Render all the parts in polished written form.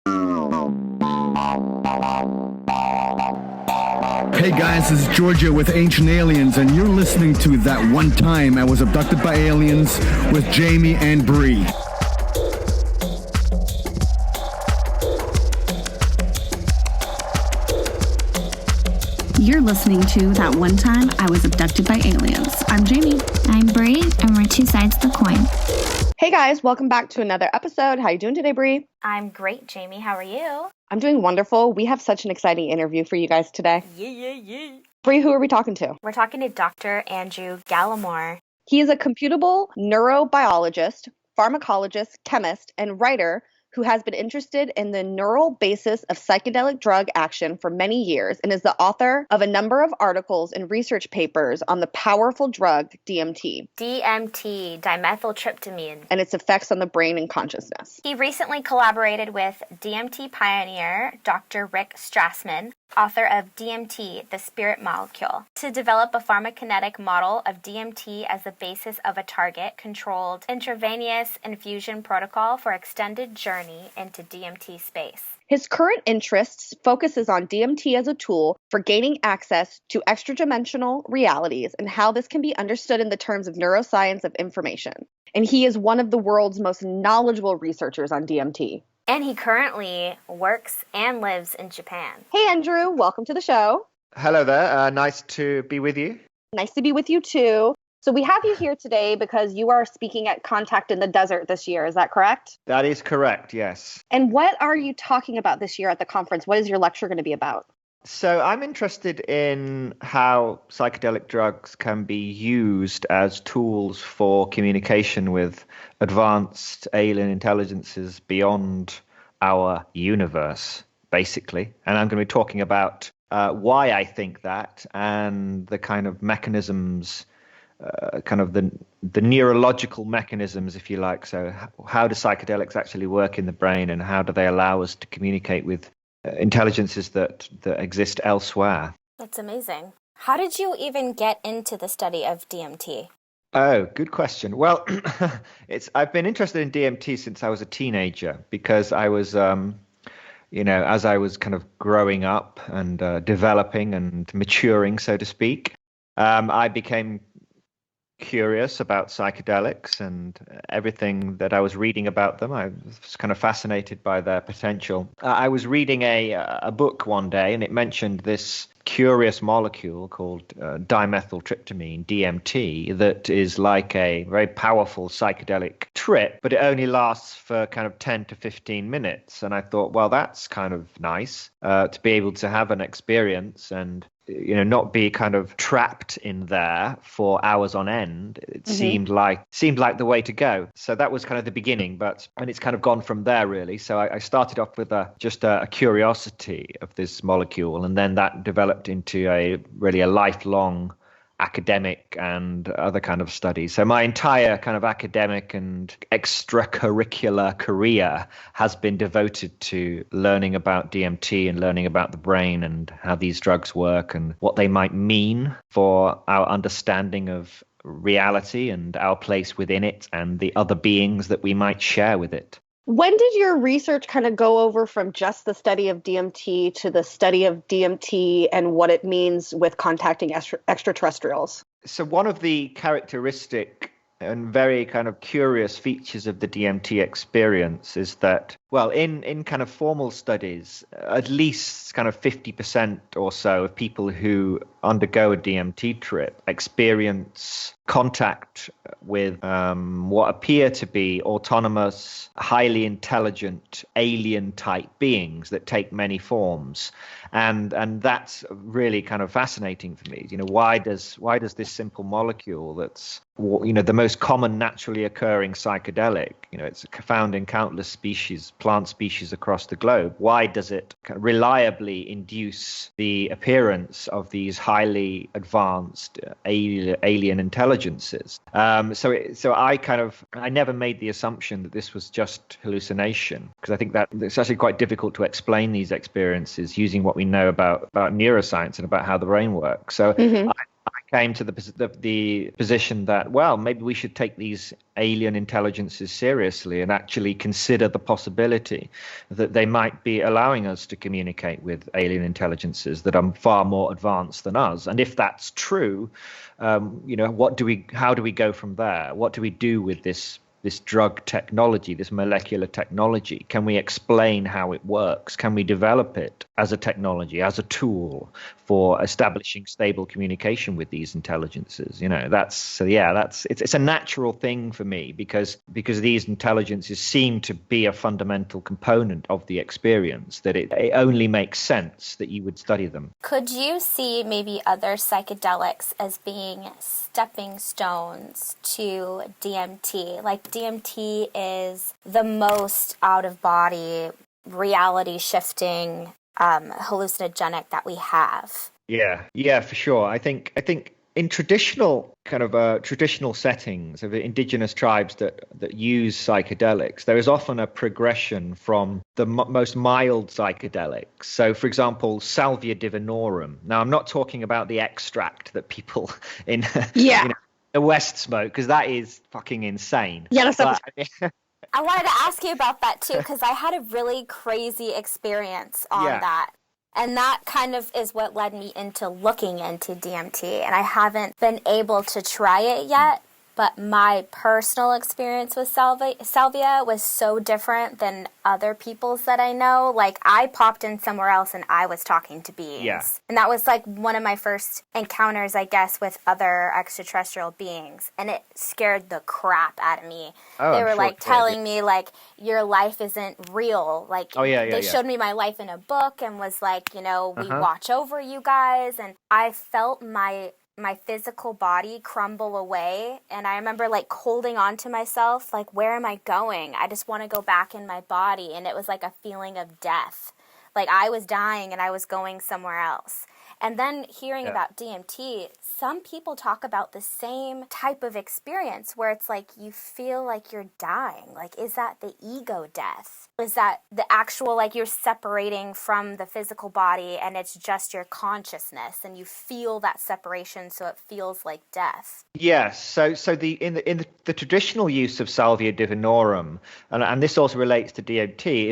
Hey guys, this is Georgia with Ancient Aliens, and you're listening to That One Time I Was Abducted by Aliens with Jamie and Bree. You're listening to That One Time I Was Abducted by Aliens. I'm Jamie. I'm Bree, and we're two sides of the coin. Hey guys, welcome back to another episode. How you doing today, Bree? I'm great, Jamie. How are you? I'm doing wonderful. We have such an exciting interview for you guys today. Yeah. Bree, who are we talking to? We're talking to Dr. Andrew Gallimore. He is a computable neurobiologist, pharmacologist, chemist, and writer who has been interested in the neural basis of psychedelic drug action for many years and is the author of a number of articles and research papers on the powerful drug DMT. DMT, dimethyltryptamine. And its effects on the brain and consciousness. He recently collaborated with DMT pioneer Dr. Rick Strassman, author of DMT, the Spirit Molecule, to develop a pharmacokinetic model of DMT as the basis of a target-controlled intravenous infusion protocol for extended journey into DMT space. His current interests focuses on DMT as a tool for gaining access to extra-dimensional realities and how this can be understood in the terms of neuroscience of information. And he is one of the world's most knowledgeable researchers on DMT. And he currently works and lives in Japan. Hey, Andrew, welcome to the show. Hello there. Nice to be with you. Nice to be with you, too. So we have you here today because you are speaking at Contact in the Desert this year. Is that correct? That is correct, yes. And what are you talking about this year at the conference? What is your lecture going to be about? So I'm interested in how psychedelic drugs can be used as tools for communication with advanced alien intelligences beyond our universe, basically. And I'm going to be talking about why I think that and the kind of mechanisms, kind of the neurological mechanisms, if you like. So how do psychedelics actually work in the brain, and how do they allow us to communicate with intelligences that exist elsewhere? That's amazing. How did you even get into the study of DMT? Oh, good question. Well, I've been interested in DMT since I was a teenager because I was, as I was kind of growing up and developing and maturing, so to speak, I became curious about psychedelics and everything that I was reading about them. I was kind of fascinated by their potential. I was reading a book one day, and it mentioned this curious molecule called dimethyltryptamine, DMT, that is like a very powerful psychedelic trip, but it only lasts for kind of 10 to 15 minutes. And I thought, well, that's kind of nice to be able to have an experience and not be kind of trapped in there for hours on end. It seemed like the way to go. So that was kind of the beginning, and it's kind of gone from there, really. So I started off with just a curiosity of this molecule, and then that developed into a lifelong academic and other kind of studies. So my entire kind of academic and extracurricular career has been devoted to learning about DMT and learning about the brain and how these drugs work and what they might mean for our understanding of reality and our place within it and the other beings that we might share with it. When did your research kind of go over from just the study of DMT to the study of DMT and what it means with contacting extraterrestrials? So one of the characteristic and very kind of curious features of the DMT experience is that, well, in kind of formal studies, at least kind of 50% or so of people who undergo a DMT trip experience contact with what appear to be autonomous, highly intelligent, alien-type beings that take many forms. And that's really kind of fascinating for me. Why does this simple molecule that's the most common naturally occurring psychedelic, it's found in countless plant species across the globe, why does it reliably induce the appearance of these highly advanced alien intelligences? So I never made the assumption that this was just hallucination, because I think that it's actually quite difficult to explain these experiences using what we know about neuroscience and about how the brain works. So I came to the position that, well, maybe we should take these alien intelligences seriously and actually consider the possibility that they might be allowing us to communicate with alien intelligences that are far more advanced than us. And if that's true, how do we go from there? What do we do with this drug technology, this molecular technology? Can we explain how it works? Can we develop it as a technology, as a tool for establishing stable communication with these intelligences? It's a natural thing for me because these intelligences seem to be a fundamental component of the experience, that it only makes sense that you would study them. Could you see maybe other psychedelics as being stepping stones to DMT? Like DMT is the most out-of-body, reality-shifting, hallucinogenic that we have. Yeah, for sure. I think in traditional settings of indigenous tribes that use psychedelics, there is often a progression from the most mild psychedelics. So, for example, Salvia Divinorum. Now, I'm not talking about the extract that people in the West smoke, because that is fucking insane. Yeah, that's I wanted to ask you about that too, because I had a really crazy experience on that. And that kind of is what led me into looking into DMT. And I haven't been able to try it yet. But my personal experience with Salvia was so different than other people's that I know. Like, I popped in somewhere else and I was talking to beings. Yeah. And that was like one of my first encounters, I guess, with other extraterrestrial beings. And it scared the crap out of me. They were like telling me, like, your life isn't real. Like, they showed me my life in a book and was like, we watch over you guys. And I felt my physical body crumble away, and I remember like holding on to myself, like, where am I going? I just want to go back in my body. And it was like a feeling of death, like I was dying and I was going somewhere else. And then hearing about DMT, some people talk about the same type of experience where it's like you feel like you're dying. Like, is that the ego death? Is that the actual, like, you're separating from the physical body and it's just your consciousness and you feel that separation, so it feels like death? Yes. So in the traditional use of Salvia Divinorum, and this also relates to DMT,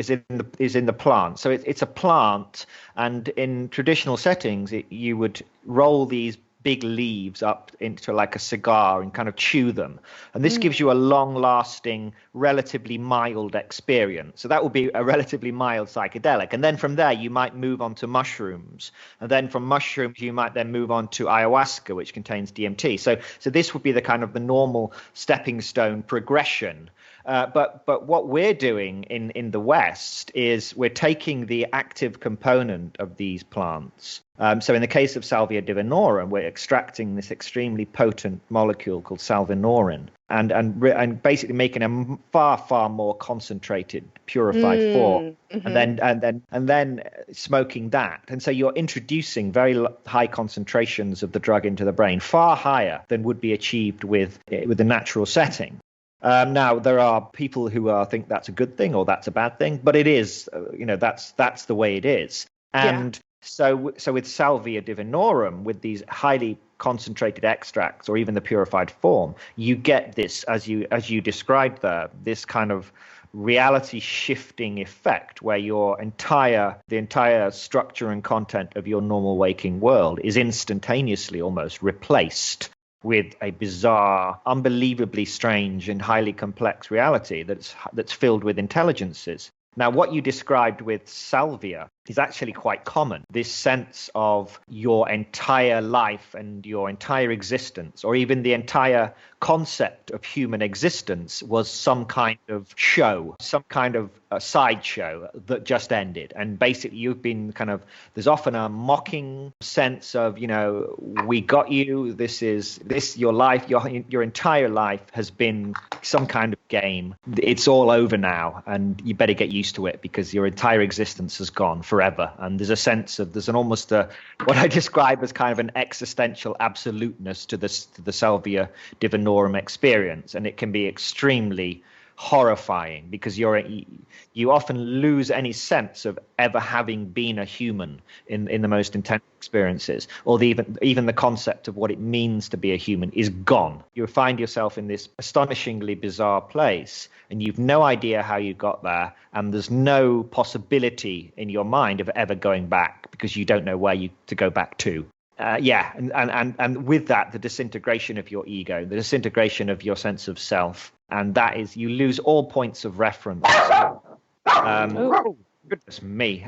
is in the plant. So it's a plant, and in traditional settings, you would roll these big leaves up into like a cigar and kind of chew them. And this gives you a long-lasting, relatively mild experience. So that would be a relatively mild psychedelic. And then from there, you might move on to mushrooms. And then from mushrooms, you might then move on to ayahuasca, which contains DMT. So this would be the kind of the normal stepping stone progression. But what we're doing in the West is we're taking the active component of these plants. So in the case of Salvia Divinorum, we're extracting this extremely potent molecule called salvinorin and basically making a far more concentrated, purified form, and then smoking that. And so you're introducing very high concentrations of the drug into the brain, far higher than would be achieved with the natural setting. Now, there are people who think that's a good thing or that's a bad thing, but it is, that's the way it is. And so with Salvia Divinorum, with these highly concentrated extracts or even the purified form, you get this, as you described there, this kind of reality shifting effect where the entire structure and content of your normal waking world is instantaneously almost replaced with a bizarre, unbelievably strange and highly complex reality that's filled with intelligences. Now, what you described with Salvia is actually quite common. This sense of your entire life and your entire existence, or even the entire concept of human existence, was some kind of show, some kind of a sideshow that just ended. And basically you've been there's often a mocking sense of, we got you, your life, your entire life has been some kind of game. It's all over now and you better get used to it because your entire existence has gone forever. And there's a sense of, almost what I describe as kind of an existential absoluteness to the Salvia Divinorum experience. And it can be extremely horrifying because you often lose any sense of ever having been a human in the most intense experiences, or even the concept of what it means to be a human is gone. You find yourself in this astonishingly bizarre place, and you've no idea how you got there, and there's no possibility in your mind of ever going back because you don't know where to go back to. And with that, the disintegration of your ego, the disintegration of your sense of self, and that is, you lose all points of reference. Goodness me.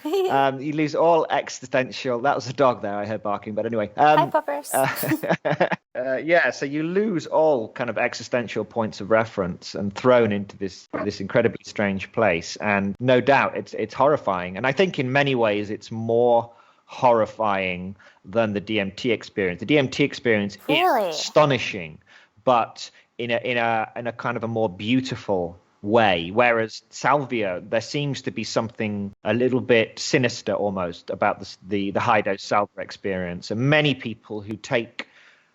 You lose all existential. That was a dog there I heard barking, but anyway. Hi, puppers. So you lose all kind of existential points of reference and thrown into this incredibly strange place. And no doubt it's horrifying. And I think in many ways it's more horrifying than the DMT experience. The DMT experience is astonishing, but in a kind of a more beautiful way, whereas Salvia, there seems to be something a little bit sinister almost about the high dose Salvia experience, and many people who take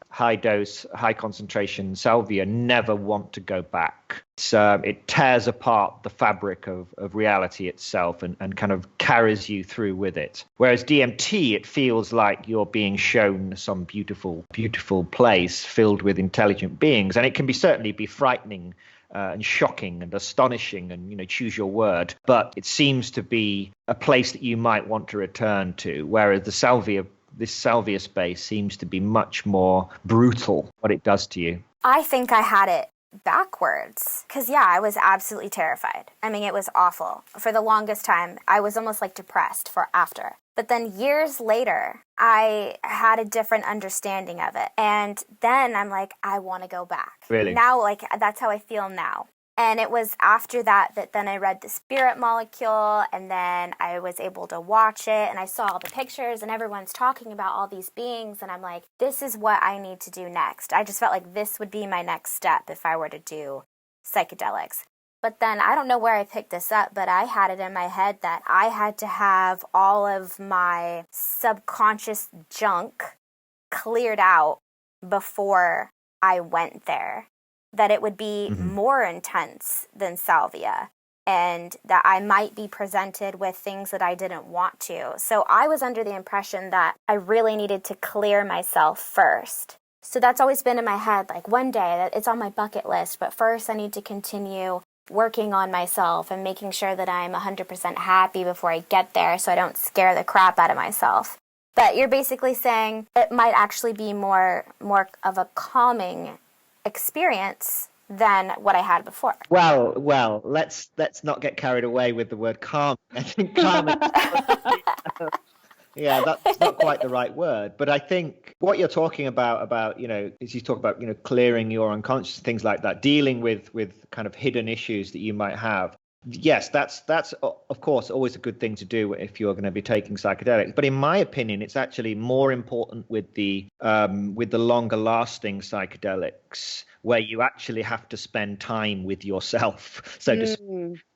high dose, high concentration Salvia never want to go back. It tears apart the fabric of reality itself and kind of carries you through with it. Whereas DMT, it feels like you're being shown some beautiful, beautiful place filled with intelligent beings. And it can certainly be frightening and shocking and astonishing and, choose your word. But it seems to be a place that you might want to return to, whereas this Salvia space seems to be much more brutal, what it does to you. I think I had it backwards because I was absolutely terrified. I mean, it was awful. For the longest time, I was almost like depressed for after. But then years later, I had a different understanding of it. And then I'm like, I want to go back. Really? Now, that's how I feel now. And it was after that then I read The Spirit Molecule, and then I was able to watch it, and I saw all the pictures, and everyone's talking about all these beings, and I'm like, this is what I need to do next. I just felt like this would be my next step if I were to do psychedelics. But then, I don't know where I picked this up, but I had it in my head that I had to have all of my subconscious junk cleared out before I went there. That it would be more intense than Salvia, and that I might be presented with things that I didn't want to. So I was under the impression that I really needed to clear myself first. So that's always been in my head, like one day, it's on my bucket list, but first I need to continue working on myself and making sure that I'm 100% happy before I get there so I don't scare the crap out of myself. But you're basically saying it might actually be more of a calming experience than what I had before. Well, let's not get carried away with the word calm. I think calm that's not quite the right word, but I think what you're talking about is you talk about clearing your unconscious, things like that, dealing with kind of hidden issues that you might have. Yes, that's of course always a good thing to do if you're going to be taking psychedelics. But in my opinion, it's actually more important with the longer lasting psychedelics, where you actually have to spend time with yourself. So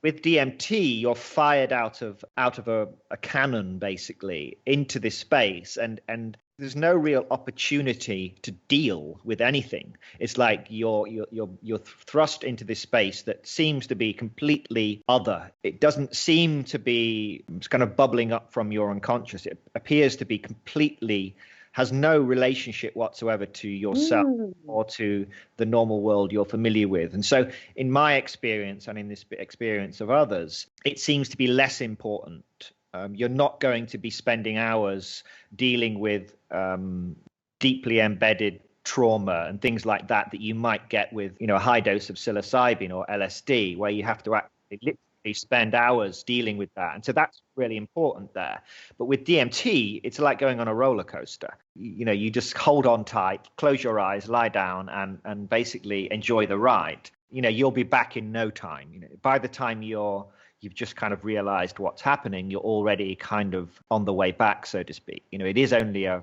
with DMT, you're fired out of a cannon basically into this space, and there's no real opportunity to deal with anything. It's like you're thrust into this space that seems to be completely other. It doesn't seem to be kind of bubbling up from your unconscious. It appears to be has no relationship whatsoever to yourself or to the normal world you're familiar with. And so in my experience and in this experience of others, it seems to be less important. You're not going to be spending hours dealing with deeply embedded trauma and things like that you might get with, a high dose of psilocybin or LSD, where you have to actually literally spend hours dealing with that. And so that's really important there. But with DMT, it's like going on a roller coaster. You just hold on tight, close your eyes, lie down, and basically enjoy the ride. You'll be back in no time. By the time you've just kind of realized what's happening, you're already kind of on the way back, so to speak. It is only a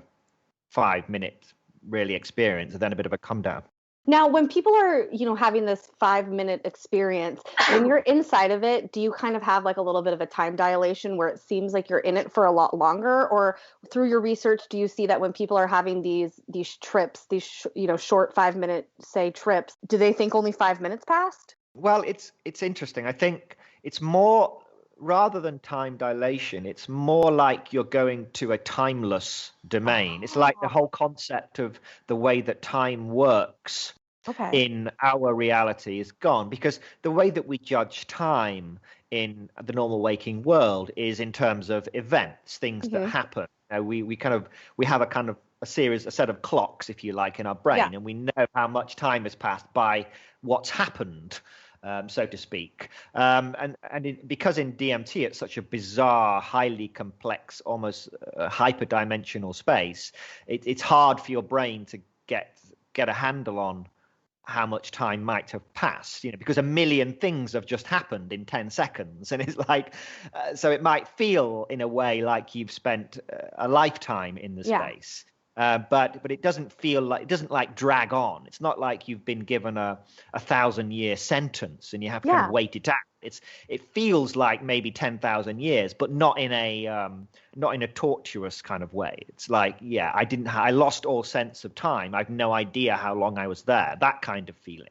5-minute really experience and then a bit of a come down. Now, when people are, having this 5-minute experience, when you're inside of it, do you kind of have like a little bit of a time dilation where it seems like you're in it for a lot longer? Or through your research, do you see that when people are having these trips, short 5-minute, say, trips, do they think only 5 minutes passed? Well, it's interesting. I think it's more, rather than time dilation, it's more like you're going to a timeless domain. It's like the whole concept of the way that time works Okay. in our reality is gone, because the way that we judge time in the normal waking world is in terms of events, things that happen. We have a kind of a set of clocks, if you like, in our brain, Yeah. and we know how much time has passed by what's happened, so to speak. Because in DMT it's such a bizarre, highly complex, almost hyperdimensional space, it's hard for your brain to get a handle on how much time might have passed, because a million things have just happened in 10 seconds. And it's like, so it might feel in a way like you've spent a lifetime in the space. But it doesn't like drag on. It's not like you've been given a 1,000-year sentence and you have to kind of wait it out. It feels like maybe 10,000 years, but not in a tortuous kind of way. It's like, I lost all sense of time. I've no idea how long I was there. That kind of feeling.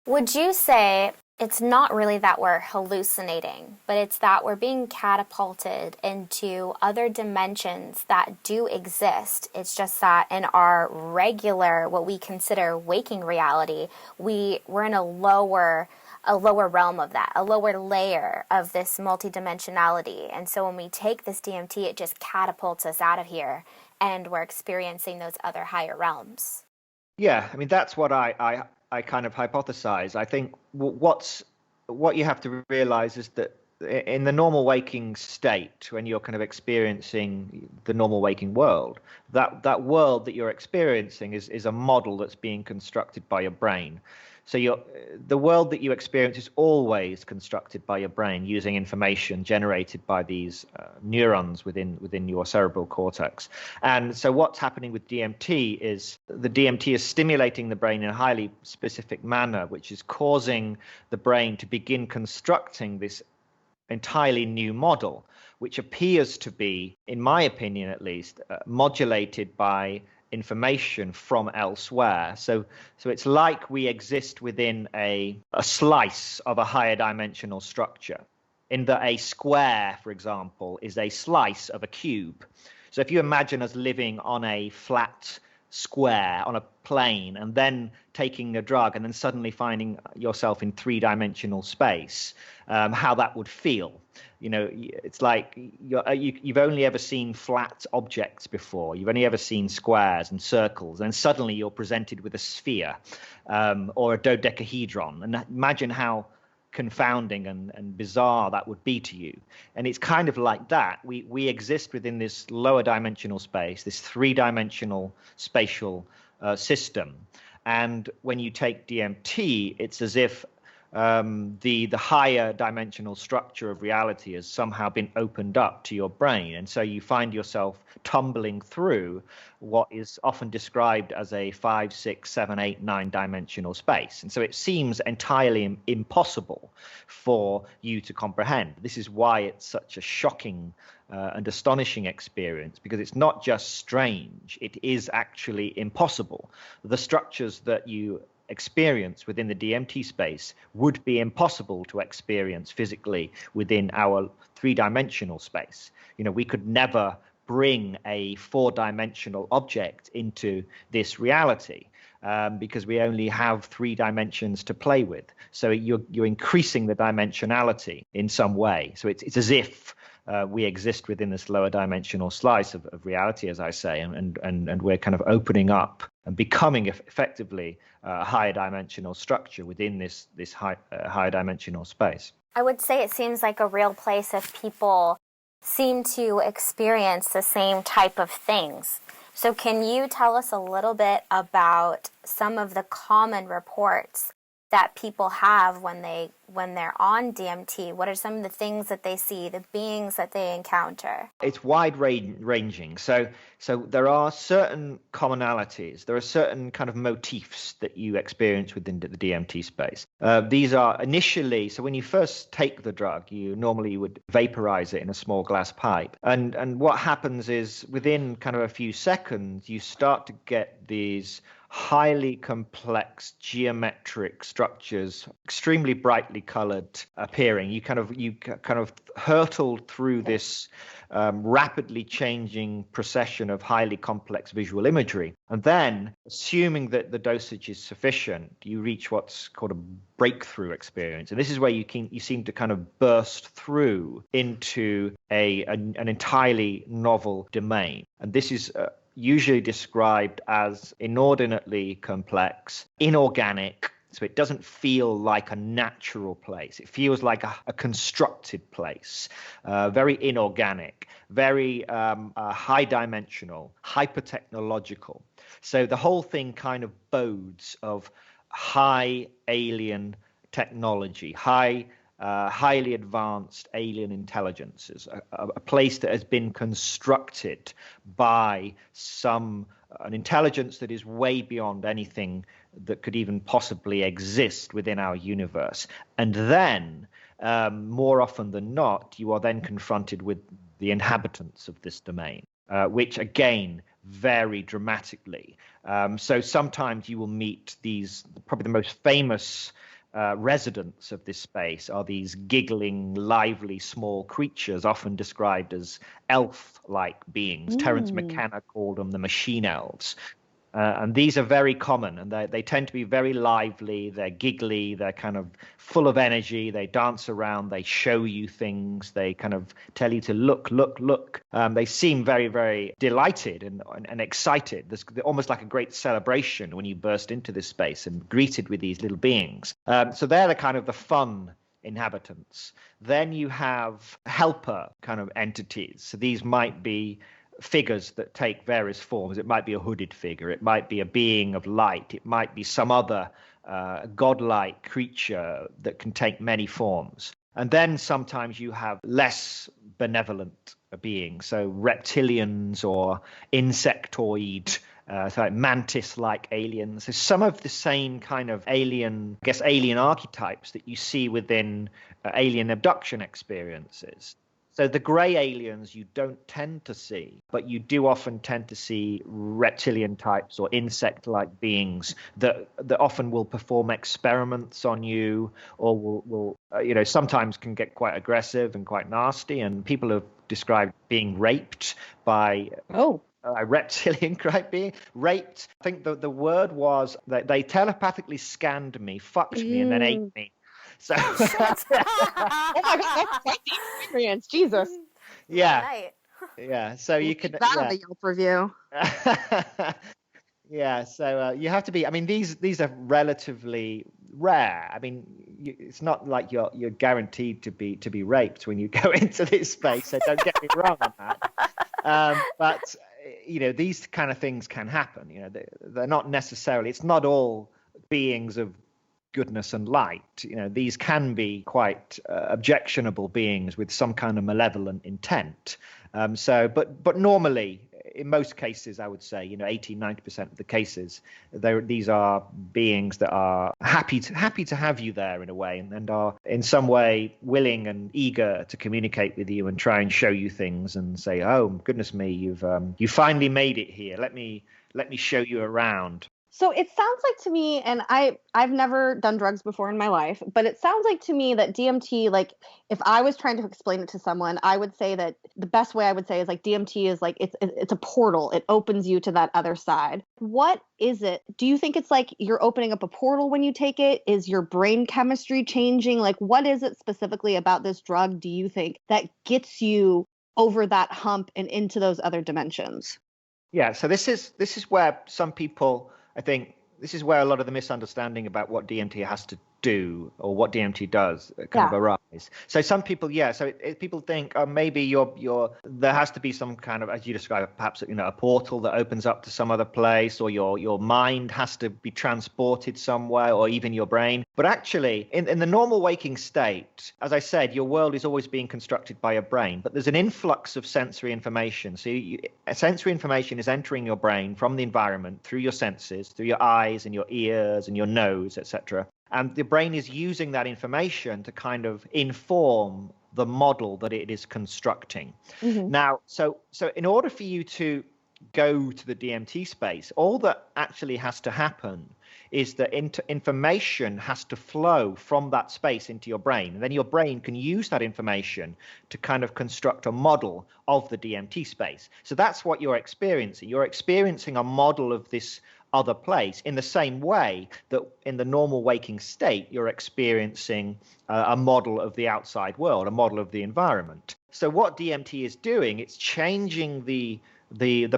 Would you say it's not really that we're hallucinating, but it's that we're being catapulted into other dimensions that do exist? It's just that in our regular, what we consider waking reality, we're in a lower realm of that, a lower layer of this multidimensionality. And so when we take this DMT, it just catapults us out of here and we're experiencing those other higher realms. Yeah, I mean, that's what I kind of hypothesize. I think what you have to realize is that in the normal waking state, when you're kind of experiencing the normal waking world, that world that you're experiencing is a model that's being constructed by your brain. So the world that you experience is always constructed by your brain using information generated by these neurons within your cerebral cortex. And so what's happening with DMT is the DMT is stimulating the brain in a highly specific manner, which is causing the brain to begin constructing this entirely new model, which appears to be, in my opinion at least, modulated by information from elsewhere. So it's like we exist within a slice of a higher dimensional structure, in that a square, for example, is a slice of a cube. So if you imagine us living on a flat square, on a plane, and then taking a drug and then suddenly finding yourself in three-dimensional space, how that would feel. It's like you've only ever seen flat objects before. You've only ever seen squares and circles, and suddenly you're presented with a sphere or a dodecahedron. And imagine how confounding and bizarre that would be to you. And it's kind of like that. We exist within this lower dimensional space, this three-dimensional spatial system. And when you take DMT, it's as if the higher dimensional structure of reality has somehow been opened up to your brain. And so you find yourself tumbling through what is often described as a 5, 6, 7, 8, 9-dimensional space. And so it seems entirely impossible for you to comprehend. This is why it's such a shocking and astonishing experience, because it's not just strange, it is actually impossible. The structures that you experience within the DMT space would be impossible to experience physically within our three-dimensional space. We could never bring a four-dimensional object into this reality because we only have 3 dimensions to play with. So you're increasing the dimensionality in some way. So it's as if we exist within this lower dimensional slice of reality, as I say, and we're kind of opening up and becoming effectively a higher dimensional structure within this higher dimensional space. I would say it seems like a real place if people seem to experience the same type of things. So can you tell us a little bit about some of the common reports that people have when they're on DMT? What are some of the things that they see, the beings that they encounter? It's wide ranging. So there are certain commonalities. There are certain kind of motifs that you experience within the DMT space. These are initially, so when you first take the drug, you normally would vaporize it in a small glass pipe. And what happens is within kind of a few seconds, you start to get these highly complex geometric structures, extremely brightly colored appearing. You kind of hurtled through this rapidly changing procession of highly complex visual imagery. And then, assuming that the dosage is sufficient, you reach what's called a breakthrough experience. And this is where you seem to kind of burst through into an entirely novel domain. And this is usually described as inordinately complex, inorganic. So it doesn't feel like a natural place. It feels like a constructed place, very inorganic, very high dimensional, hyper-technological. So the whole thing kind of bodes of high alien technology, highly advanced alien intelligences, a place that has been constructed by an intelligence that is way beyond anything that could even possibly exist within our universe. And then, more often than not, you are then confronted with the inhabitants of this domain, which again vary dramatically. So sometimes you will meet probably the most famous residents of this space are these giggling, lively, small creatures, often described as elf-like beings. Terence McKenna called them the Machine Elves. And these are very common, and they tend to be very lively. They're giggly. They're kind of full of energy. They dance around. They show you things. They kind of tell you to look, look, look. They seem very, very delighted and excited. There's almost like a great celebration when you burst into this space and greeted with these little beings. So they're the fun inhabitants. Then you have helper kind of entities. So these might be figures that take various forms. It might be a hooded figure. It might be a being of light. It might be some other godlike creature that can take many forms. And then sometimes you have less benevolent beings, so reptilians or insectoid, so like mantis-like aliens. So some of the same kind of alien archetypes that you see within alien abduction experiences. So the grey aliens you don't tend to see, but you do often tend to see reptilian types or insect-like beings that often will perform experiments on you, or will sometimes can get quite aggressive and quite nasty. And people have described being raped by a reptilian being. Raped. I think the word was that they telepathically scanned me, fucked me, and then ate me. So, oh my God, that's quite the experience. Jesus. Yeah. Yeah. So you can. That on the Yelp review. Yeah. So you have to be. I mean, these are relatively rare. I mean, it's not like you're guaranteed to be raped when you go into this space. So don't get me wrong on that. But these kind of things can happen. They're not necessarily. It's not all beings of goodness and light. These can be quite objectionable beings with some kind of malevolent intent. But normally, in most cases, I would say, 80-90% of the cases, these are beings that are happy to have you there in a way, and are in some way willing and eager to communicate with you and try and show you things and say, "Oh goodness me, you finally made it here. Let me show you around." So it sounds like to me, and I've never done drugs before in my life, but it sounds like to me that DMT, like if I was trying to explain it to someone, I would say that the best way I would say is like DMT is like it's a portal. It opens you to that other side. What is it? Do you think it's like you're opening up a portal when you take it? Is your brain chemistry changing? Like what is it specifically about this drug, do you think, that gets you over that hump and into those other dimensions? Yeah, so this is where some people, I think this is where a lot of the misunderstanding about what DMT has to do or what DMT does kind of arise. So some people, people think maybe there has to be some kind of, as you describe, perhaps a portal that opens up to some other place, or your mind has to be transported somewhere, or even your brain. But actually, in the normal waking state, as I said, your world is always being constructed by your brain, but there's an influx of sensory information. So sensory information is entering your brain from the environment through your senses, through your eyes and your ears and your nose, etc. And the brain is using that information to kind of inform the model that it is constructing. Mm-hmm. Now, so in order for you to go to the DMT space. All that actually has to happen is that information has to flow from that space into your brain. And then your brain can use that information to kind of construct a model of the DMT space. So that's what you're experiencing. You're experiencing a model of this other place in the same way that in the normal waking state, you're experiencing a model of the outside world, a model of the environment. So what DMT is doing, it's changing the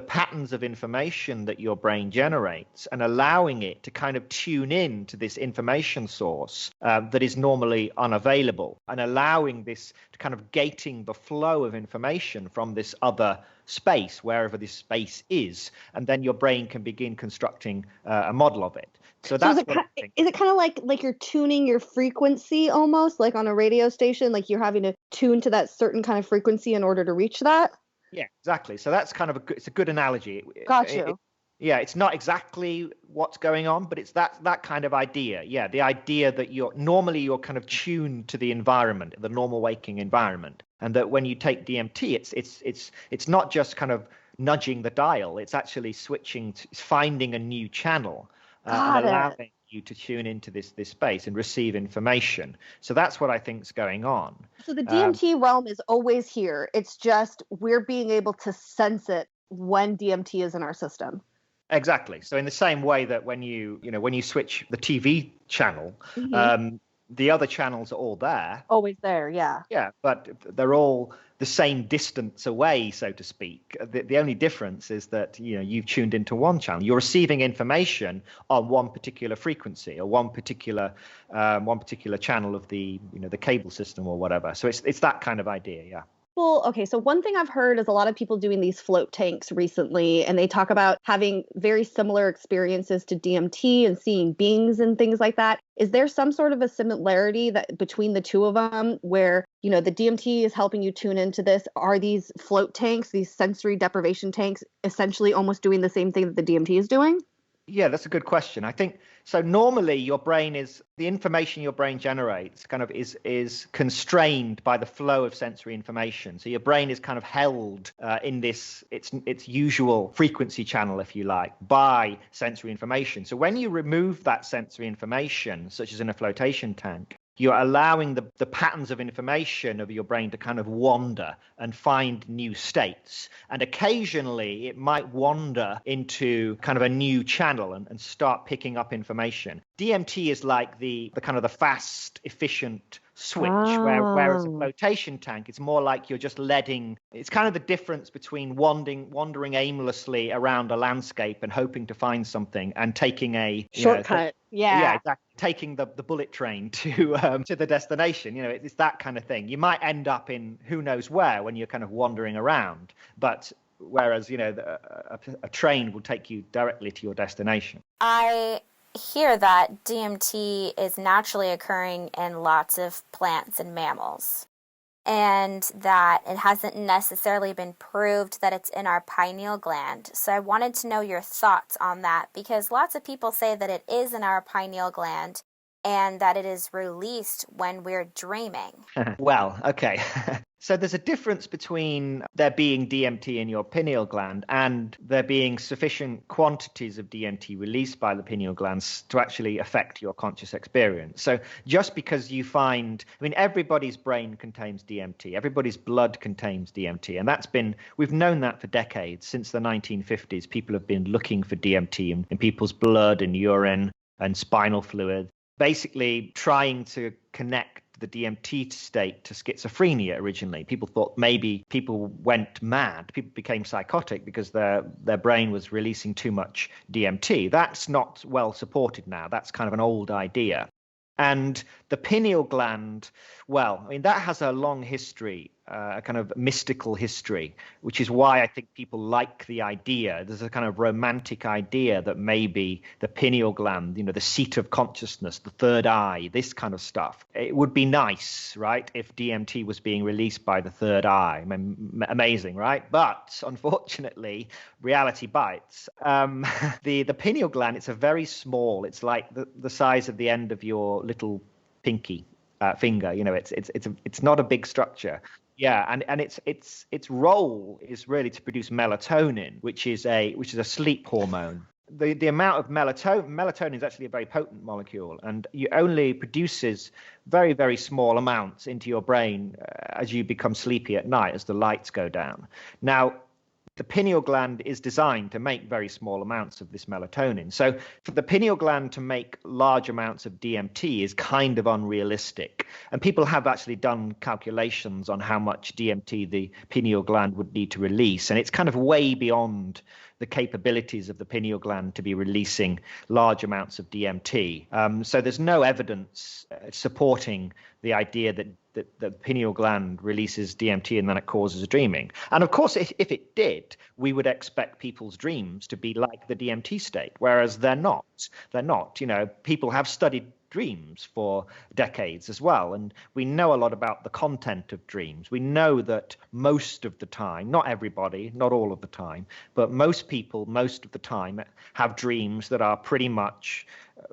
patterns of information that your brain generates and allowing it to kind of tune in to this information source that is normally unavailable, and allowing this to kind of gating the flow of information from this other space, wherever this space is, and then your brain can begin constructing a model of it. So that's is it kind of like you're tuning your frequency almost like on a radio station, like you're having to tune to that certain kind of frequency in order to reach that? Yeah, exactly. So that's kind of it's a good analogy. Got you. Yeah, it's not exactly what's going on, but it's that kind of idea. Yeah, the idea that you're kind of tuned to the environment, the normal waking environment, and that when you take DMT, it's not just kind of nudging the dial. It's actually it's finding a new channel and allowing you to tune into this space and receive information. So that's what I think is going on. So the DMT realm is always here. It's just we're being able to sense it when DMT is in our system. Exactly. So in the same way that when you switch the TV channel, the other channels are all there. Always there, yeah. Yeah, but they're all the same distance away, so to speak. The only difference is that you've tuned into one channel. You're receiving information on one particular frequency or one particular channel of the the cable system or whatever. So it's that kind of idea, yeah. Well, okay, so one thing I've heard is a lot of people doing these float tanks recently, and they talk about having very similar experiences to DMT and seeing beings and things like that. Is there some sort of a similarity that between the two of them where, the DMT is helping you tune into this? Are these float tanks, these sensory deprivation tanks, essentially almost doing the same thing that the DMT is doing? Yeah, that's a good question. I think so. Normally, the information your brain generates kind of is constrained by the flow of sensory information. So your brain is kind of held in its usual frequency channel, if you like, by sensory information. So when you remove that sensory information, such as in a flotation tank, you're allowing the patterns of information of your brain to kind of wander and find new states. And occasionally it might wander into kind of a new channel and start picking up information. DMT is like the kind of the fast, efficient switch, whereas a flotation tank, it's more like you're just it's kind of the difference between wandering aimlessly around a landscape and hoping to find something and taking a shortcut. Yeah, exactly. Taking the bullet train to the destination. It's that kind of thing. You might end up in who knows where when you're kind of wandering around, but whereas a train will take you directly to your destination. I hear that DMT is naturally occurring in lots of plants and mammals, and that it hasn't necessarily been proved that it's in our pineal gland. So I wanted to know your thoughts on that, because lots of people say that it is in our pineal gland and that it is released when we're dreaming. Well, okay. So there's a difference between there being DMT in your pineal gland and there being sufficient quantities of DMT released by the pineal glands to actually affect your conscious experience. So just because everybody's brain contains DMT, everybody's blood contains DMT, and we've known that for decades. Since the 1950s, people have been looking for DMT in people's blood and urine and spinal fluid, basically trying to connect the DMT state to schizophrenia originally. People thought maybe people went mad, people became psychotic because their brain was releasing too much DMT. That's not well supported now. That's kind of an old idea. And the pineal gland, that has a long history, a kind of mystical history, which is why I think people like the idea. There's a kind of romantic idea that maybe the pineal gland, the seat of consciousness, the third eye, this kind of stuff. It would be nice, right, if DMT was being released by the third eye. Amazing, right? But unfortunately, reality bites. The pineal gland, it's a very small, it's like the size of the end of your little pinky finger. It's not a big structure. Yeah, and its role is really to produce melatonin, which is a sleep hormone. The amount of melatonin is actually a very potent molecule, and you only produces very, very small amounts into your brain as you become sleepy at night, as the lights go down. Now, the pineal gland is designed to make very small amounts of this melatonin. So for the pineal gland to make large amounts of DMT is kind of unrealistic. And people have actually done calculations on how much DMT the pineal gland would need to release. And it's kind of way beyond the capabilities of the pineal gland to be releasing large amounts of DMT. So there's no evidence supporting the idea that the pineal gland releases DMT and then it causes dreaming. And of course, if it did, we would expect people's dreams to be like the DMT state, whereas they're not. They're not. People have studied dreams for decades as well, and we know a lot about the content of dreams. We know that most of the time, not everybody, not all of the time, but most people, most of the time, have dreams that are pretty much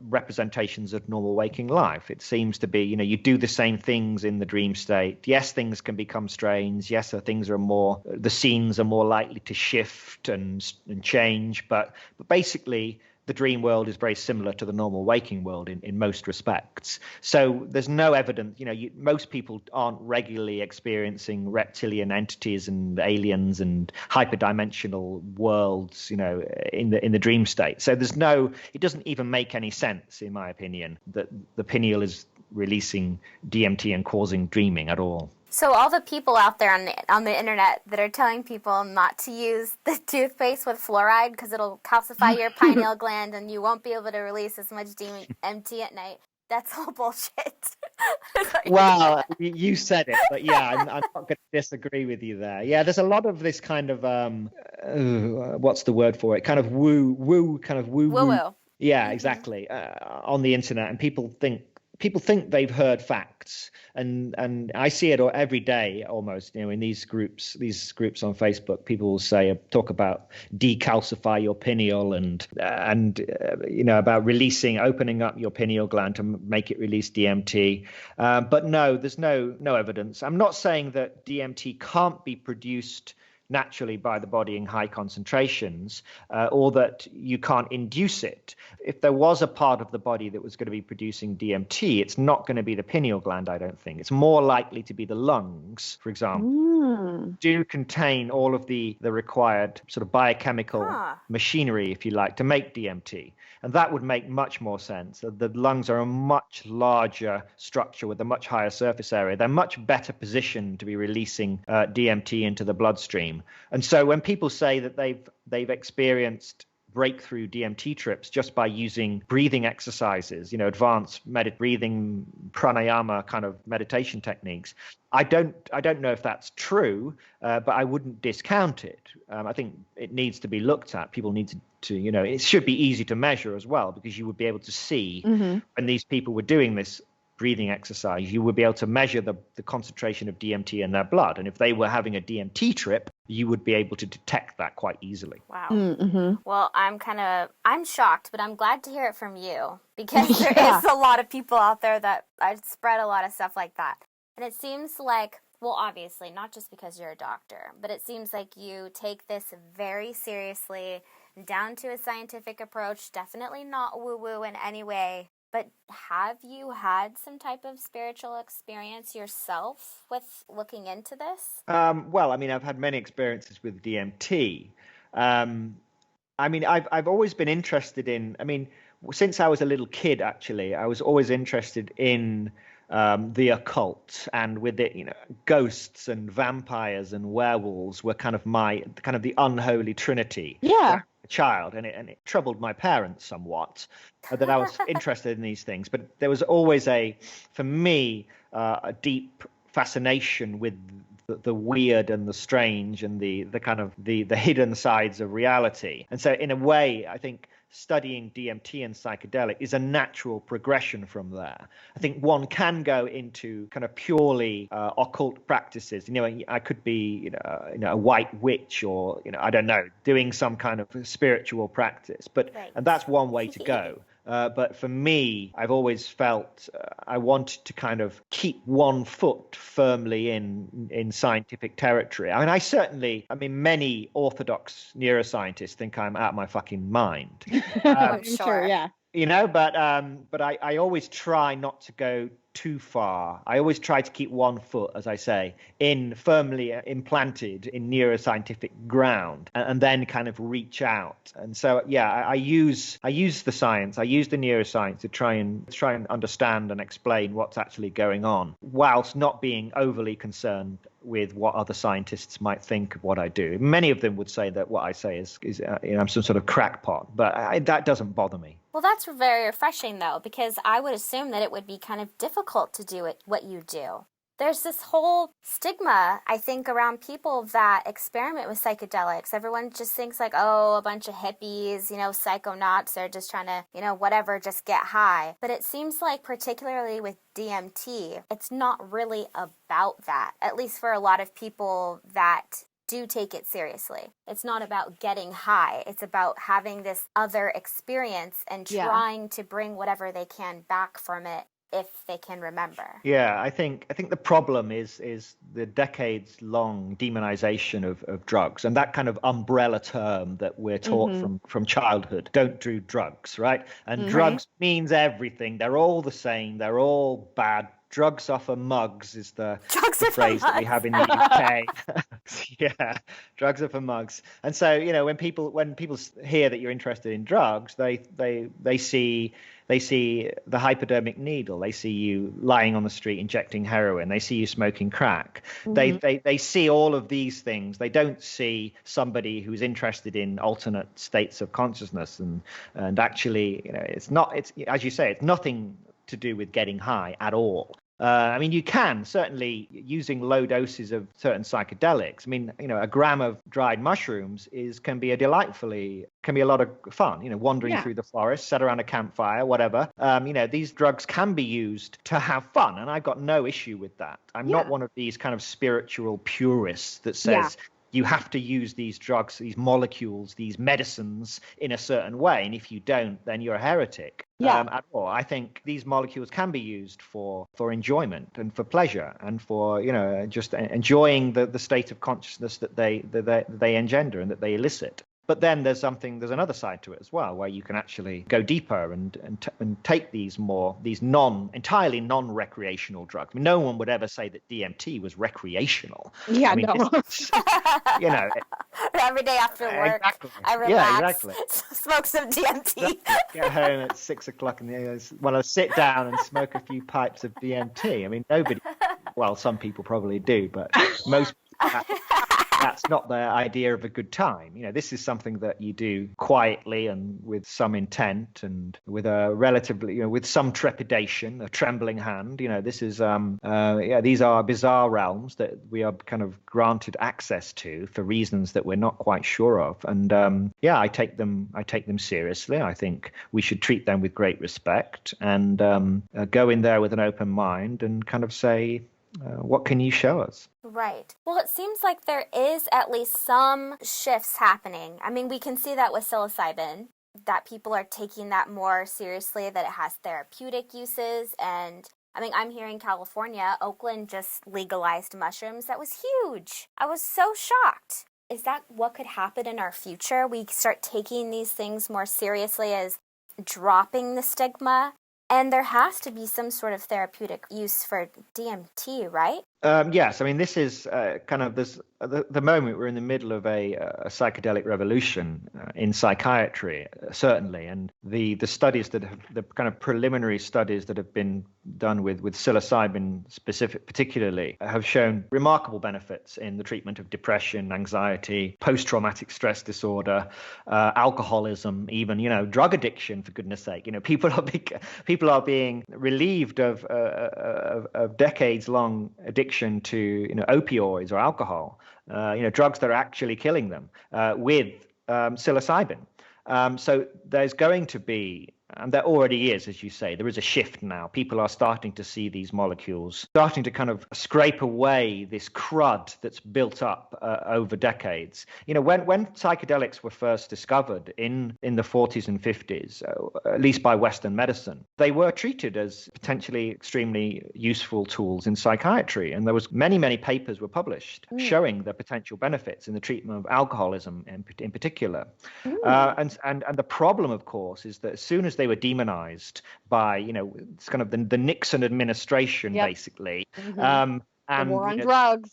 representations of normal waking life. It seems to be, you do the same things in the dream state. Yes, things can become strange. Yes, the scenes are more likely to shift and change, but basically the dream world is very similar to the normal waking world in most respects. So there's no evidence, most people aren't regularly experiencing reptilian entities and aliens and hyperdimensional worlds, in the dream state. So it doesn't even make any sense, in my opinion, that the pineal is releasing DMT and causing dreaming at all. So all the people out there on the internet that are telling people not to use the toothpaste with fluoride because it'll calcify your pineal gland and you won't be able to release as much DMT at night, that's all bullshit. Well, you said it, but yeah, I'm not going to disagree with you there. Yeah, there's a lot of this kind of what's the word for it? Kind of woo. Woo-woo. Yeah, exactly. On the internet, and people think they've heard facts, and I see it every day almost. In these groups on Facebook, people will talk about decalcify your pineal and about opening up your pineal gland to make it release DMT. But no, there's no evidence. I'm not saying that DMT can't be produced naturally by the body in high concentrations, or that you can't induce it. If there was a part of the body that was going to be producing DMT, it's not going to be the pineal gland, I don't think. It's more likely to be the lungs, for example, do contain all of the required sort of biochemical machinery, if you like, to make DMT. And that would make much more sense. The lungs are a much larger structure with a much higher surface area. They're much better positioned to be releasing DMT into the bloodstream. And so when people say that they've experienced breakthrough DMT trips just by using breathing exercises, advanced breathing, pranayama kind of meditation techniques, I don't know if that's true, but I wouldn't discount it. I think it needs to be looked at. People need to it should be easy to measure as well, because you would be able to see when these people were doing this breathing exercise, you would be able to measure the concentration of DMT in their blood. And if they were having a DMT trip, you would be able to detect that quite easily. Wow. Mm-hmm. Well, I'm shocked, but I'm glad to hear it from you, because there is a lot of people out there that spread a lot of stuff like that. And it seems like, well, obviously, not just because you're a doctor, but it seems like you take this very seriously, down to a scientific approach, definitely not woo-woo in any way. But have you had some type of spiritual experience yourself with looking into this? Well, I've had many experiences with DMT. I've always been interested in, since I was a little kid, actually, I was always interested in the occult, and with it, ghosts and vampires and werewolves were kind of the unholy trinity. Yeah. Child, and it troubled my parents somewhat that I was interested in these things. But there was always for me, a deep fascination with the weird and the strange and the kind of the hidden sides of reality. And so in a way, I think studying DMT and psychedelic is a natural progression from there. I think one can go into kind of purely occult practices. I could be, a white witch, or, I don't know, doing some kind of spiritual practice. And that's one way to go. But for me, I've always felt I wanted to kind of keep one foot firmly in scientific territory. I mean, many orthodox neuroscientists think I'm out of my fucking mind. I'm sure, yeah. But I always try not to go too far. I always try to keep one foot, as I say, firmly implanted in neuroscientific ground, and then kind of reach out. And so, yeah, I use the science, I use the neuroscience to try and understand and explain what's actually going on, whilst not being overly concerned with what other scientists might think of what I do. Many of them would say that what I say is I'm some sort of crackpot, but that doesn't bother me. Well, that's very refreshing, though, because I would assume that it would be kind of difficult to do what you do. There's this whole stigma, I think, around people that experiment with psychedelics. Everyone just thinks like, oh, a bunch of hippies, psychonauts, they're just trying to, whatever, just get high. But it seems like particularly with DMT, it's not really about that, at least for a lot of people that do take it seriously. It's not about getting high. It's about having this other experience and trying to bring whatever they can back from it if they can remember. Yeah, I think the problem is the decades-long demonization of drugs, and that kind of umbrella term that we're taught from childhood. Don't do drugs, right? And drugs means everything. They're all the same. They're all bad. Drugs are for mugs is the phrase that we have in the UK. Yeah, drugs are for mugs. And so, when people hear that you're interested in drugs, they see the hypodermic needle. They see you lying on the street injecting heroin. They see you smoking crack. They see all of these things. They don't see somebody who's interested in alternate states of consciousness. And actually, it's as you say, it's nothing to do with getting high at all. I mean, you can certainly, using low doses of certain psychedelics. I mean, a gram of dried mushrooms can be a lot of fun. Wandering through the forest, set around a campfire, whatever. These drugs can be used to have fun, and I've got no issue with that. I'm not one of these kind of spiritual purists that says you have to use these drugs, these molecules, these medicines in a certain way, and if you don't, then you're a heretic. At all. I think these molecules can be used for enjoyment and for pleasure and for just enjoying the state of consciousness that they engender and that they elicit. But then there's another side to it as well, where you can actually go deeper and take these entirely non-recreational drugs. I mean, no one would ever say that DMT was recreational. Yeah, I mean, no. Every day after work, I relax, smoke some DMT. Get home at 6 o'clock in the evening, want to sit down and smoke a few pipes of DMT. I mean, some people probably do, but most that's not the idea of a good time. This is something that you do quietly and with some intent and with a relatively, with some trepidation, a trembling hand. This is, these are bizarre realms that we are kind of granted access to for reasons that we're not quite sure of. And I take them seriously. I think we should treat them with great respect and go in there with an open mind and kind of say, what can you show us? Right. Well, it seems like there is at least some shifts happening. I mean, we can see that with psilocybin, that people are taking that more seriously, that it has therapeutic uses. And I mean, I'm here in California. Oakland just legalized mushrooms. That was huge. I was so shocked. Is that what could happen in our future? We start taking these things more seriously as dropping the stigma. And there has to be some sort of therapeutic use for DMT, right? Yes. I mean, this is kind of this. The moment we're in the middle of a psychedelic revolution in psychiatry, certainly, and the studies the kind of preliminary studies that have been done with psilocybin particularly have shown remarkable benefits in the treatment of depression, anxiety, post-traumatic stress disorder, alcoholism, even drug addiction. For goodness sake, people are being relieved of decades-long addiction to opioids or alcohol. Drugs that are actually killing them with psilocybin. So there's going to be And there already is, as you say, there is a shift now. People are starting to see these molecules, starting to kind of scrape away this crud that's built up over decades. You know, when psychedelics were first discovered in the 40s and 50s, at least by Western medicine, they were treated as potentially extremely useful tools in psychiatry. And there was many papers were published showing the potential benefits in the treatment of alcoholism in particular. And the problem, of course, is that as soon as they were demonized by, you know, it's kind of the Nixon administration, basically. And the war on drugs,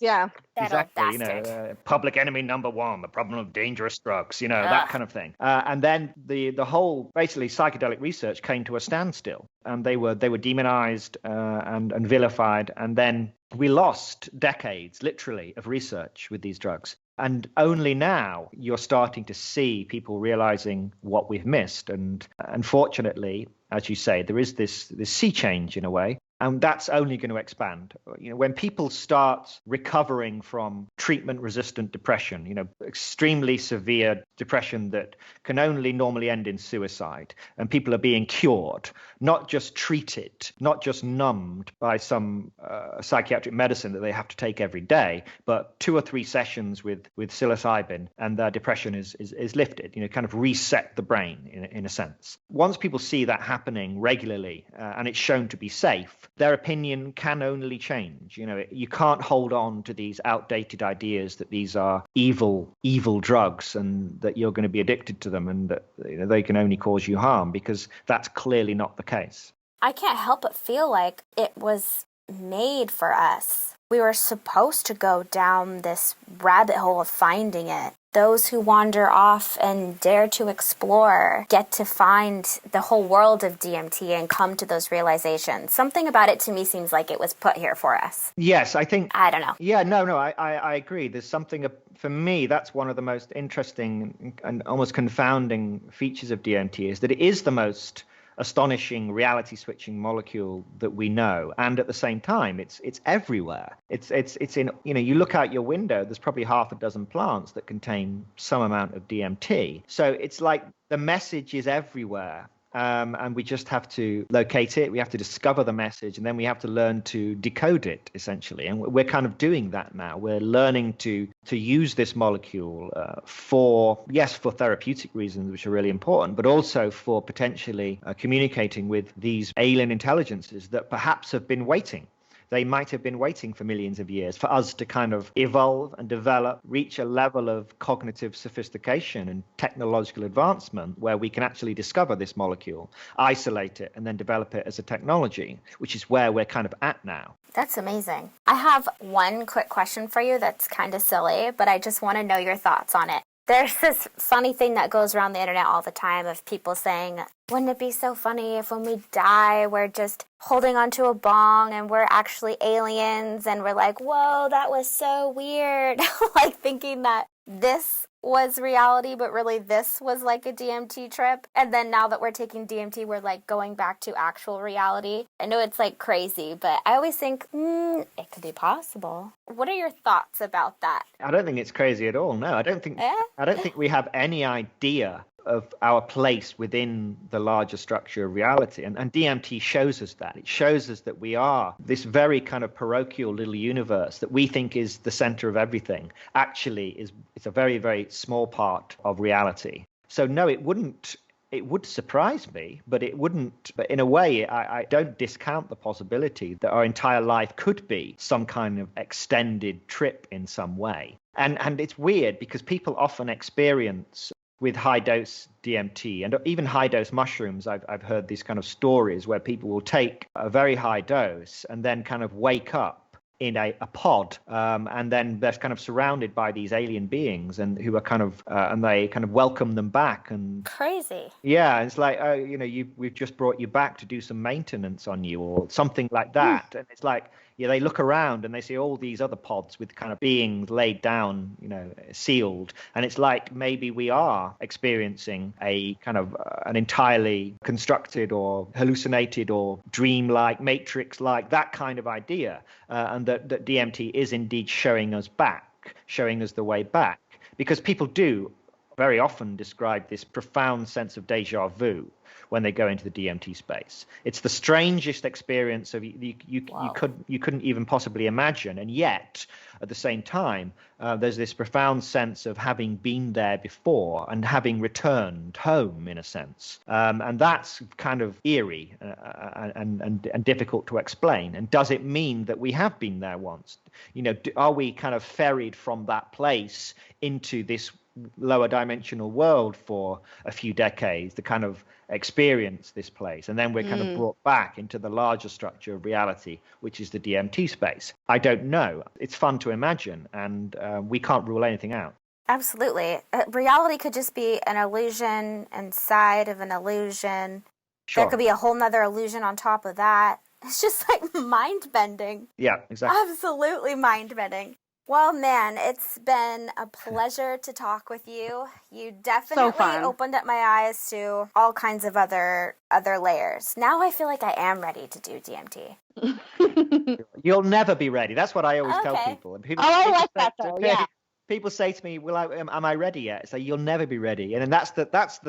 exactly, you know, public enemy number one, the problem of dangerous drugs, you know, that kind of thing. And then the whole, basically, psychedelic research came to a standstill, and they were demonized and vilified, and then we lost decades, literally, of research with these drugs. And only now you're starting to see people realizing what we've missed. And unfortunately, as you say, there is this sea change in a way. And that's only going to expand. You know, when people start recovering from treatment-resistant depression, you know, extremely severe depression that can only normally end in suicide, and people are being cured, not just treated, not just numbed by some psychiatric medicine that they have to take every day, but 2 or 3 sessions with psilocybin, and their depression is lifted. You know, kind of reset the brain in a sense. Once people see that happening regularly, and it's shown to be safe, their opinion can only change. You know, you can't hold on to these outdated ideas that these are evil drugs and that you're going to be addicted to them and that, you know, they can only cause you harm, because that's clearly not the case. I can't help but feel like it was made for us. We were supposed to go down this rabbit hole of finding it. Those who wander off and dare to explore get to find the whole world of DMT and come to those realizations. Something about it to me seems like it was put here for us. Yes, I think... I don't know. Yeah, no, I agree. There's something, for me, that's one of the most interesting and almost confounding features of DMT, is that it is the most astonishing reality switching molecule that we know, and at the same time it's everywhere. It's in, you know, you look out your window, there's probably half a dozen plants that contain some amount of DMT. So it's like the message is everywhere. And we just have to locate it. We have to discover the message, and then we have to learn to decode it, essentially. And we're kind of doing that now. We're learning to use this molecule for therapeutic reasons, which are really important, but also for potentially communicating with these alien intelligences that perhaps have been waiting. They might have been waiting for millions of years for us to kind of evolve and develop, reach a level of cognitive sophistication and technological advancement where we can actually discover this molecule, isolate it, and then develop it as a technology, which is where we're kind of at now. That's amazing. I have one quick question for you that's kind of silly, but I just want to know your thoughts on it. There's this funny thing that goes around the internet all the time of people saying, wouldn't it be so funny if when we die, we're just holding onto a bong and we're actually aliens and we're like, whoa, that was so weird. Like thinking that this was reality, but really this was like a DMT trip. And then now that we're taking DMT, we're like going back to actual reality. I know it's like crazy, but I always think, it could be possible. What are your thoughts about that? I don't think it's crazy at all. No, I don't think we have any idea of our place within the larger structure of reality. And DMT shows us that. It shows us that we are this very kind of parochial little universe that we think is the center of everything. Actually, it's a very, very small part of reality. So no, it would surprise me, but it wouldn't. But in a way, I don't discount the possibility that our entire life could be some kind of extended trip in some way. And it's weird because people often experience with high-dose DMT and even high-dose mushrooms, I've heard these kind of stories where people will take a very high dose and then kind of wake up in a pod, and then they're kind of surrounded by these alien beings and who are kind of and they kind of welcome them back. And crazy. Yeah, it's like, we've just brought you back to do some maintenance on you or something like that. And it's like, they look around and they see all these other pods with kind of beings laid down, sealed. And it's like maybe we are experiencing a kind of an entirely constructed or hallucinated or dream-like, matrix-like, that kind of idea. And that DMT is indeed showing us the way back. Because people do very often describe this profound sense of deja vu when they go into the DMT space. It's the strangest experience of you couldn't even possibly imagine, and yet at the same time there's this profound sense of having been there before and having returned home, in a sense, and that's kind of eerie and difficult to explain. And does it mean that we have been there once? Are we kind of ferried from that place into this lower dimensional world for a few decades to kind of experience this place, and then we're kind of brought back into the larger structure of reality, which is the DMT space? I don't know. It's fun to imagine, and we can't rule anything out. Absolutely. Reality could just be an illusion inside of an illusion. Sure. There could be a whole nother illusion on top of that. It's just like mind-bending. Yeah, exactly. Absolutely mind-bending. Well, man, it's been a pleasure to talk with you. You definitely opened up my eyes to all kinds of other layers. Now I feel like I am ready to do DMT. You'll never be ready. That's what I always tell people. And people, I like that though. Yeah. People say to me, "Well, am I ready yet?" It's like, you'll never be ready. And that's the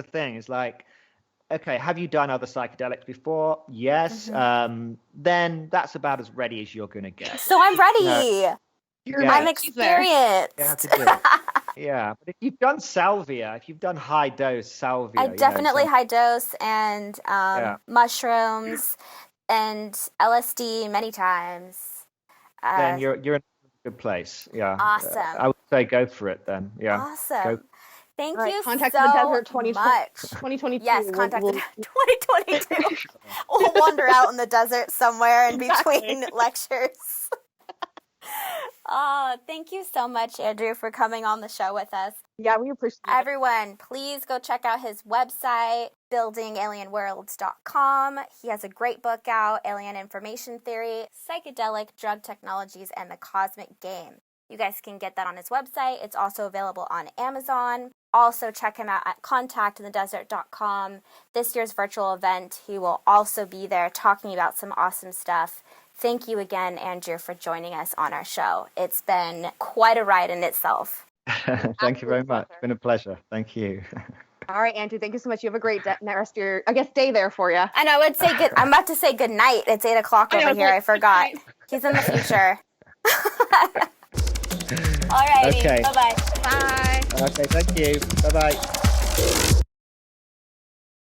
thing. It's like, okay, have you done other psychedelics before? Yes. Then that's about as ready as you're going to get. So I'm ready. I'm experienced. Yeah, but if you've done salvia, if you've done high dose salvia, I definitely high dose and mushrooms and LSD many times. Then you're in a good place. Yeah. Awesome. I would say go for it then. Yeah. Awesome. Thank you contact so the desert much. 2022. Yes, contact the 2022. We'll wander out in the desert somewhere in between lectures. Oh, thank you so much, Andrew, for coming on the show with us. Yeah, we appreciate it. Everyone, please go check out his website, buildingalienworlds.com. He has a great book out, Alien Information Theory, Psychedelic Drug Technologies, and the Cosmic Game. You guys can get that on his website. It's also available on Amazon. Also, check him out at contactinthedesert.com. This year's virtual event, he will also be there talking about some awesome stuff. Thank you again, Andrew, for joining us on our show. It's been quite a ride in itself. Thank you very much. It's been a pleasure. Thank you. All right, Andrew, thank you so much. You have a great rest of your, day there for you. And I would say I'm about to say good night. It's 8:00 over here. I forgot. He's in the future. All righty. Okay. Bye-bye. Bye. Okay, thank you. Bye-bye.